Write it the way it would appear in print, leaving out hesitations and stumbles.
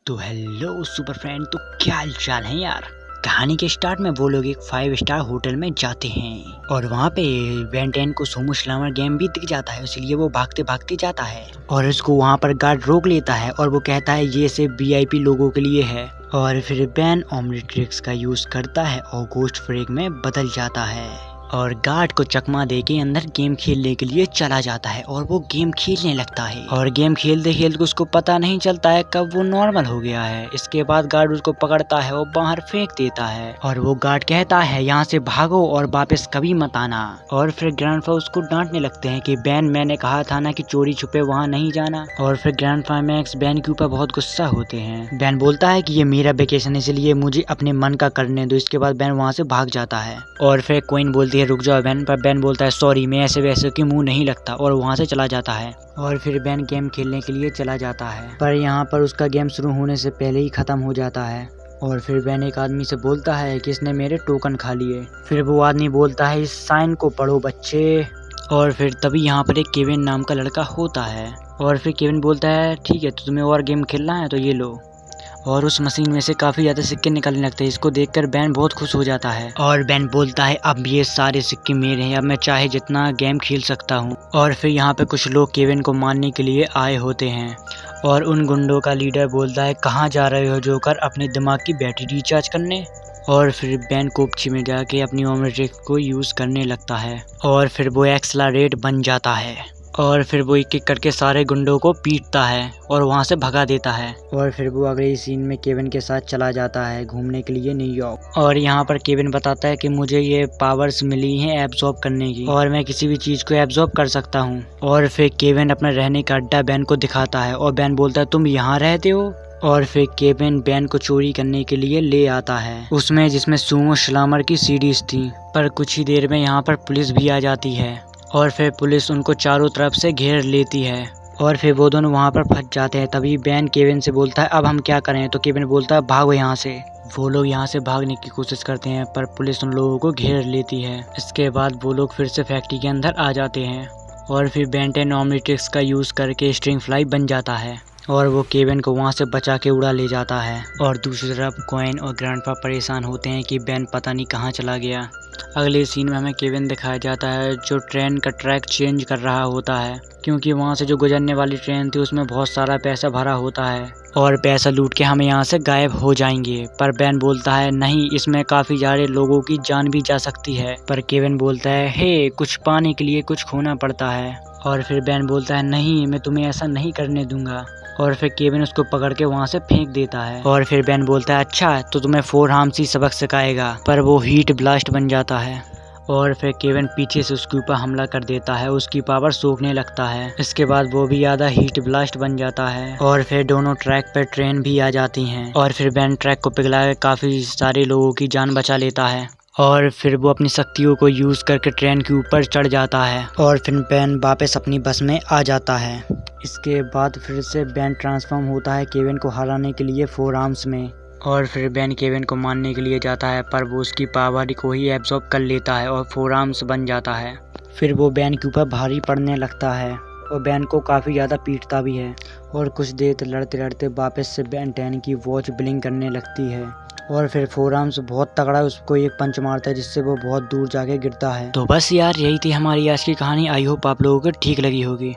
तो hello super friend, तो क्या हाल चाल है यार। कहानी के स्टार्ट में वो लोग एक 5 स्टार होटल में जाते हैं और वहाँ पे बेन 10 को सुमो स्लैमर गेम भी दिख जाता है, इसलिए वो भागते भागते जाता है और उसको वहाँ पर गार्ड रोक लेता है और वो कहता है ये सिर्फ वीआईपी लोगों के लिए है। और फिर बेन ओमनिट्रिक्स का यूज करता है और गोस्ट फ्रेग में बदल जाता है और गार्ड को चकमा दे के अंदर गेम खेलने के लिए चला जाता है और वो गेम खेलने लगता है और गेम खेलते खेलते उसको पता नहीं चलता है कब वो नॉर्मल हो गया है। इसके बाद गार्ड उसको पकड़ता है और बाहर फेंक देता है और वो गार्ड कहता है यहाँ से भागो और वापस कभी मत आना। और फिर ग्रैंडफा उसको डांटने लगते हैं कि बेन, मैंने कहा था ना कि चोरी छुपे वहाँ नहीं जाना। और फिर ग्रैंडफा मैक्स बेन के ऊपर बहुत गुस्सा होते हैं। बेन बोलता है कि ये मेरा वेकेशन है, इसलिए मुझे अपने मन का करने दो। इसके बाद बेन वहाँ से भाग जाता है और फिर क्वीन बोलती है रुक जाओ बेन, पर बेन बोलता है सॉरी, मैं ऐसे वैसे के मुंह नहीं लगता और वहाँ से चला जाता है। और फिर बेन गेम खेलने के लिए चला जाता है, पर यहाँ पर उसका गेम शुरू होने से पहले ही खत्म हो जाता है। और फिर बेन एक आदमी से बोलता है कि इसने मेरे टोकन खा लिए। फिर वो आदमी बोलता है इस साइन को पढ़ो बच्चे। और फिर तभी यहाँ पर एक केविन नाम का लड़का होता है और फिर केविन बोलता है ठीक है, तो तुम्हें और गेम खेलना है तो ये लो। और उस मशीन में से काफ़ी ज़्यादा सिक्के निकलने लगते हैं। इसको देखकर बेन बहुत खुश हो जाता है और बेन बोलता है अब ये सारे सिक्के मेरे हैं, अब मैं चाहे जितना गेम खेल सकता हूँ। और फिर यहाँ पे कुछ लोग केविन को मारने के लिए आए होते हैं और उन गुंडों का लीडर बोलता है कहाँ जा रहे हो जोकर, अपने दिमाग की बैटरी रिचार्ज करने। और फिर बेन कोपची में जाके अपनी ओमनिट्रिक्स को यूज़ करने लगता है और फिर वो एक्सलरेट बन जाता है और फिर वो एक एक करके सारे गुंडों को पीटता है और वहाँ से भगा देता है। और फिर वो अगले सीन में केविन के साथ चला जाता है घूमने के लिए न्यूयॉर्क। और यहाँ पर केविन बताता है कि मुझे ये पावर्स मिली हैं एब्जॉर्ब करने की और मैं किसी भी चीज़ को एब्जॉर्ब कर सकता हूँ। और फिर केविन अपना रहने का अड्डा बेन को दिखाता है और बेन बोलता है तुम यहाँ रहते हो। और फिर केविन बेन को चोरी करने के लिए ले आता है उसमें जिसमें सुमो स्लैमर की सीडीज थी। पर कुछ ही देर में यहाँ पर पुलिस भी आ जाती है और फिर पुलिस उनको चारों तरफ से घेर लेती है और फिर वो दोनों वहाँ पर फंस जाते हैं। तभी बेन केविन से बोलता है अब हम क्या करें, तो केविन बोलता है भागो यहाँ से। वो लोग यहाँ से भागने की कोशिश करते हैं पर पुलिस उन लोगों को घेर लेती है। इसके बाद वो लोग फिर से फैक्ट्री के अंदर आ जाते हैं और फिर बेन 10 ओमनिट्रिक्स का यूज़ करके स्ट्रिंग फ्लाई बन जाता है और वो केविन को वहाँ से बचा के उड़ा ले जाता है। और दूसरी तरफ क्वीन और ग्रैंडपा परेशान होते हैं कि बेन पता नहीं कहाँ चला गया। अगले सीन में हमें केविन दिखाया जाता है जो ट्रेन का ट्रैक चेंज कर रहा होता है क्योंकि वहाँ से जो गुजरने वाली ट्रेन थी उसमें बहुत सारा पैसा भरा होता है और पैसा लूट के हम यहाँ से गायब हो जाएंगे। पर बेन बोलता है नहीं, इसमें काफ़ी सारे लोगों की जान भी जा सकती है। पर केविन बोलता है हे, कुछ पाने के लिए कुछ खोना पड़ता है। और फिर बेन बोलता है नहीं, मैं तुम्हें ऐसा नहीं करने दूंगा। और फिर केविन उसको पकड़ के वहाँ से फेंक देता है और फिर बेन बोलता है अच्छा तो तुम्हें 4 आर्म्स ही सबक सिखाएगा। पर वो हीट ब्लास्ट बन जाता है और फिर केविन पीछे से उसके ऊपर हमला कर देता है, उसकी पावर सोखने लगता है। इसके बाद वो भी आधा हीट ब्लास्ट बन जाता है और फिर दोनों ट्रैक पर ट्रेन भी आ जाती हैं और फिर बेन ट्रैक को पिघला के काफ़ी सारे लोगों की जान बचा लेता है और फिर वो अपनी शक्तियों को यूज़ करके ट्रेन के ऊपर चढ़ जाता है और फिर बेन वापस अपनी बस में आ जाता है। इसके बाद फिर से बेन ट्रांसफॉर्म होता है केविन को हराने के लिए 4 आर्म्स में और फिर बेन केविन को मारने के लिए जाता है पर वो उसकी पावर को ही एब्जॉर्ब कर लेता है और 4 आर्म्स बन जाता है। फिर वो बेन के ऊपर भारी पड़ने लगता है और बेन को काफ़ी ज़्यादा पीटता भी है और कुछ देर लड़ते लड़ते वापस से बेन 10 की वॉच ब्लिंक करने लगती है और फिर 4 आर्म्स बहुत तगड़ा उसको एक पंच मारता है जिससे वो बहुत दूर जाके गिरता है। तो बस यार यही थी हमारी आज की कहानी। आई होप आप लोगों को ठीक लगी होगी।